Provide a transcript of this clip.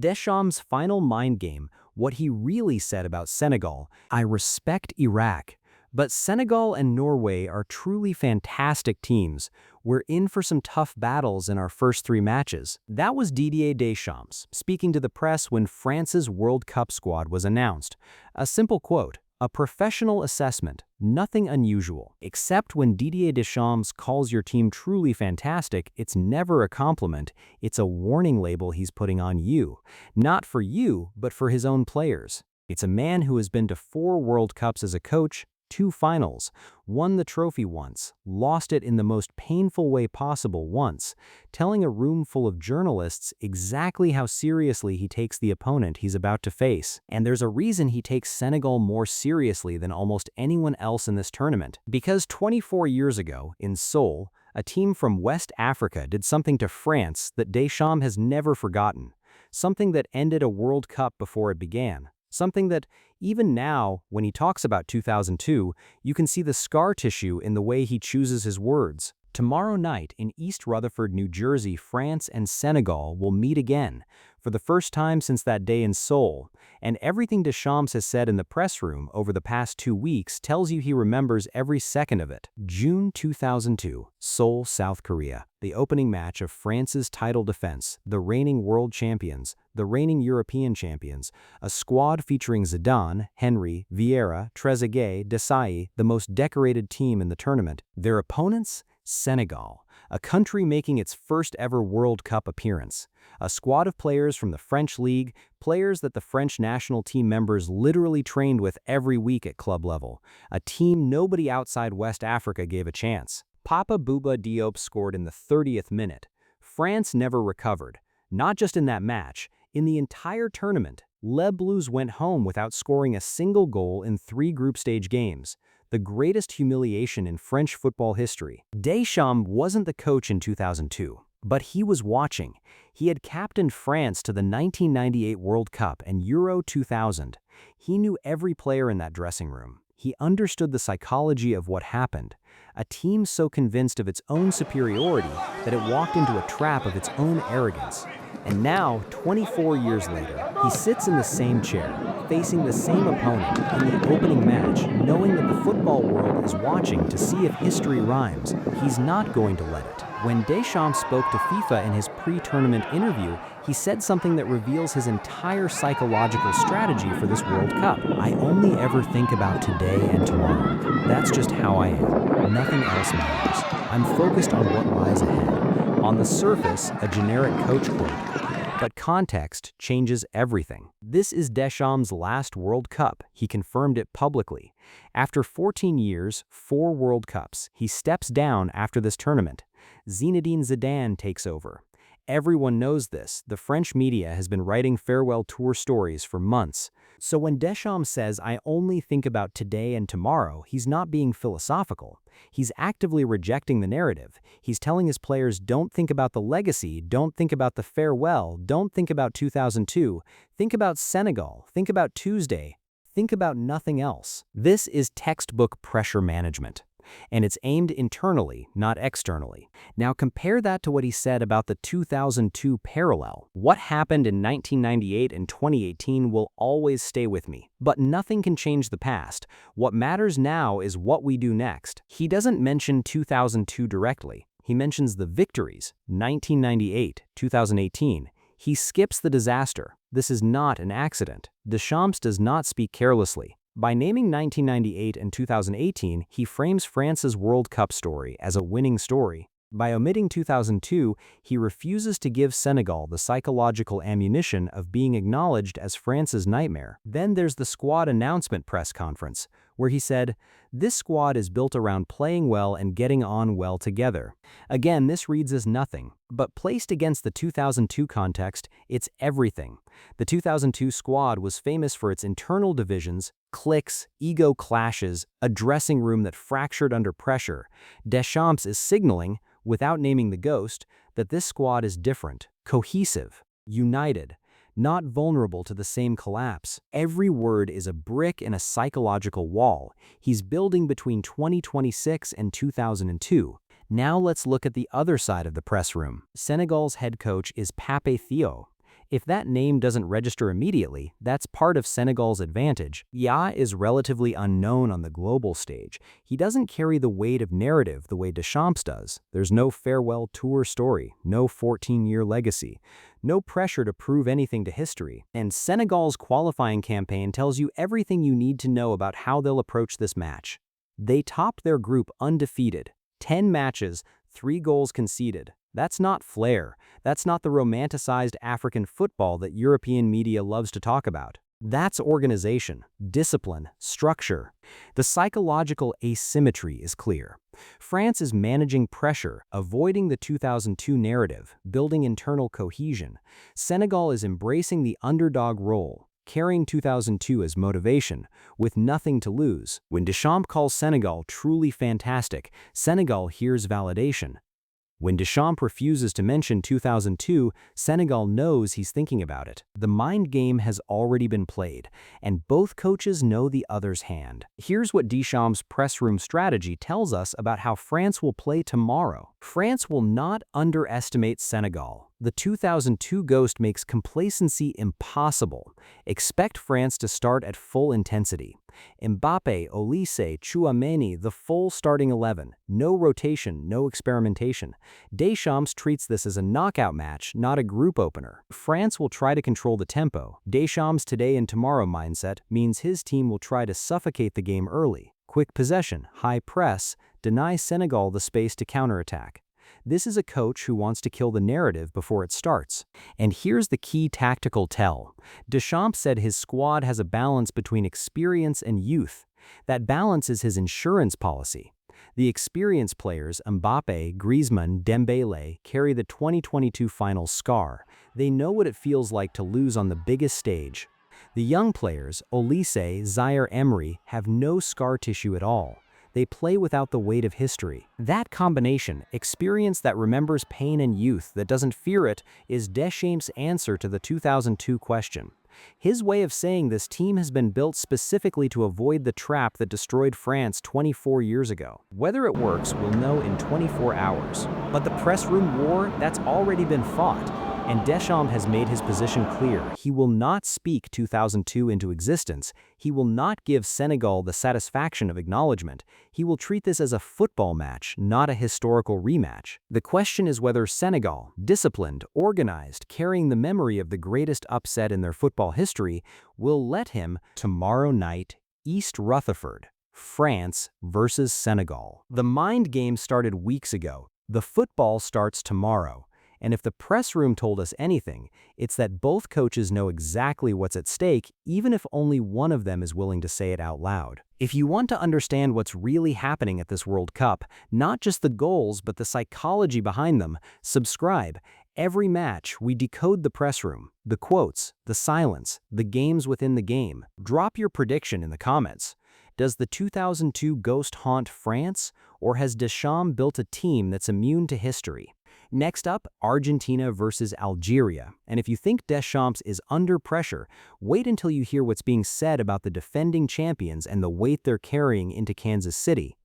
Deschamps' final mind game, what he really said about Senegal: "I respect Iraq, but Senegal and Norway are truly fantastic teams. We're in for some tough battles in our first 3 matches." That was Didier Deschamps speaking to the press when France's World Cup squad was announced. A simple quote, a professional assessment, nothing unusual. Except when Didier Deschamps calls your team truly fantastic, it's never a compliment, it's a warning label he's putting on you. Not for you, but for his own players. It's a man who has been to 4 World Cups as a coach, 2 finals, won the trophy once, lost it in the most painful way possible once, telling a room full of journalists exactly how seriously he takes the opponent he's about to face. And there's a reason he takes Senegal more seriously than almost anyone else in this tournament. Because 24 years ago, in Seoul, a team from West Africa did something to France that Deschamps has never forgotten. Something that ended a World Cup before it began. Something that, even now, when he talks about 2002, you can see the scar tissue in the way he chooses his words. Tomorrow night in East Rutherford, New Jersey, France and Senegal will meet again, for the first time since that day in Seoul, and everything Deschamps has said in the press room over the past 2 weeks tells you he remembers every second of it. June 2002, Seoul, South Korea. The opening match of France's title defense, the reigning world champions, the reigning European champions, a squad featuring Zidane, Henry, Vieira, Trezeguet, Desailly, the most decorated team in the tournament. Their opponents? Senegal, a country making its first ever World Cup appearance. A squad of players from the French league, players that the French national team members literally trained with every week at club level. A team nobody outside West Africa gave a chance. Papa Bouba Diop scored in the 30th minute. France never recovered. Not just in that match, in the entire tournament, Les Bleus went home without scoring a single goal in 3 group stage games. The greatest humiliation in French football history. Deschamps wasn't the coach in 2002, but he was watching. He had captained France to the 1998 World Cup and Euro 2000. He knew every player in that dressing room. He understood the psychology of what happened. A team so convinced of its own superiority that it walked into a trap of its own arrogance. And now, 24 years later, he sits in the same chair, facing the same opponent in the opening match, knowing that the football world is watching to see if history rhymes. He's not going to let it. When Deschamps spoke to FIFA in his pre-tournament interview, he said something that reveals his entire psychological strategy for this World Cup. "I only ever think about today and tomorrow. That's just how I am. Nothing else matters. I'm focused on what lies ahead." On the surface, a generic coach quote, but context changes everything. This is Deschamps' last World Cup. He confirmed it publicly. After 14 years, 4 World Cups, he steps down after this tournament. Zinedine Zidane takes over. Everyone knows this. The French media has been writing farewell tour stories for months. So when Deschamps says, "I only think about today and tomorrow," he's not being philosophical. He's actively rejecting the narrative. He's telling his players, don't think about the legacy, don't think about the farewell, don't think about 2002, think about Senegal, think about Tuesday, think about nothing else. This is textbook pressure management. And it's aimed internally, not externally. Now compare that to what he said about the 2002 parallel. What happened in 1998 and 2018 will always stay with me. But nothing can change the past. What matters now is what we do next. He doesn't mention 2002 directly. He mentions the victories, 1998, 2018. He skips the disaster. This is not an accident. Deschamps does not speak carelessly. By naming 1998 and 2018, he frames France's World Cup story as a winning story. By omitting 2002, he refuses to give Senegal the psychological ammunition of being acknowledged as France's nightmare. Then there's the squad announcement press conference, where he said, "This squad is built around playing well and getting on well together." Again, this reads as nothing, but placed against the 2002 context, it's everything. The 2002 squad was famous for its internal divisions, cliques, ego clashes, a dressing room that fractured under pressure. Deschamps is signaling, without naming the ghost, that this squad is different, cohesive, united, not vulnerable to the same collapse. Every word is a brick in a psychological wall he's building between 2026 and 2002. Now let's look at the other side of the press room. Senegal's head coach is Pape Thiaw. If that name doesn't register immediately, that's part of Senegal's advantage. Ya is relatively unknown on the global stage. He doesn't carry the weight of narrative the way Deschamps does. There's no farewell tour story, no 14-year legacy, no pressure to prove anything to history. And Senegal's qualifying campaign tells you everything you need to know about how they'll approach this match. They topped their group undefeated. 10 matches, 3 goals conceded. That's not flair. That's not the romanticized African football that European media loves to talk about. That's organization, discipline, structure. The psychological asymmetry is clear. France is managing pressure, avoiding the 2002 narrative, building internal cohesion. Senegal is embracing the underdog role, carrying 2002 as motivation, with nothing to lose. When Deschamps calls Senegal truly fantastic, Senegal hears validation. When Deschamps refuses to mention 2002, Senegal knows he's thinking about it. The mind game has already been played, and both coaches know the other's hand. Here's what Deschamps' press room strategy tells us about how France will play tomorrow. France will not underestimate Senegal. The 2002 ghost makes complacency impossible. Expect France to start at full intensity. Mbappé, Olise, Tchouaméni, the full starting 11. No rotation, no experimentation. Deschamps treats this as a knockout match, not a group opener. France will try to control the tempo. Deschamps' today and tomorrow mindset means his team will try to suffocate the game early. Quick possession, high press, deny Senegal the space to counterattack. This is a coach who wants to kill the narrative before it starts. And here's the key tactical tell. Deschamps said his squad has a balance between experience and youth. That balance is his insurance policy. The experienced players, Mbappé, Griezmann, Dembélé, carry the 2022 final scar. They know what it feels like to lose on the biggest stage. The young players, Olise, Zaire Emery, have no scar tissue at all. They play without the weight of history. That combination, experience that remembers pain and youth that doesn't fear it, is Deschamps' answer to the 2002 question. His way of saying this team has been built specifically to avoid the trap that destroyed France 24 years ago. Whether it works, we'll know in 24 hours. But the press room war, that's already been fought. And Deschamps has made his position clear. He will not speak 2002 into existence. He will not give Senegal the satisfaction of acknowledgement. He will treat this as a football match, not a historical rematch. The question is whether Senegal, disciplined, organized, carrying the memory of the greatest upset in their football history, will let him tomorrow night, East Rutherford, France versus Senegal. The mind game started weeks ago. The football starts tomorrow. And if the press room told us anything, it's that both coaches know exactly what's at stake, even if only one of them is willing to say it out loud. If you want to understand what's really happening at this World Cup, not just the goals but the psychology behind them, subscribe. Every match, we decode the press room, the quotes, the silence, the games within the game. Drop your prediction in the comments. Does the 2002 ghost haunt France, or has Deschamps built a team that's immune to history? Next up, Argentina versus Algeria. And if you think Deschamps is under pressure, wait until you hear what's being said about the defending champions and the weight they're carrying into Kansas City.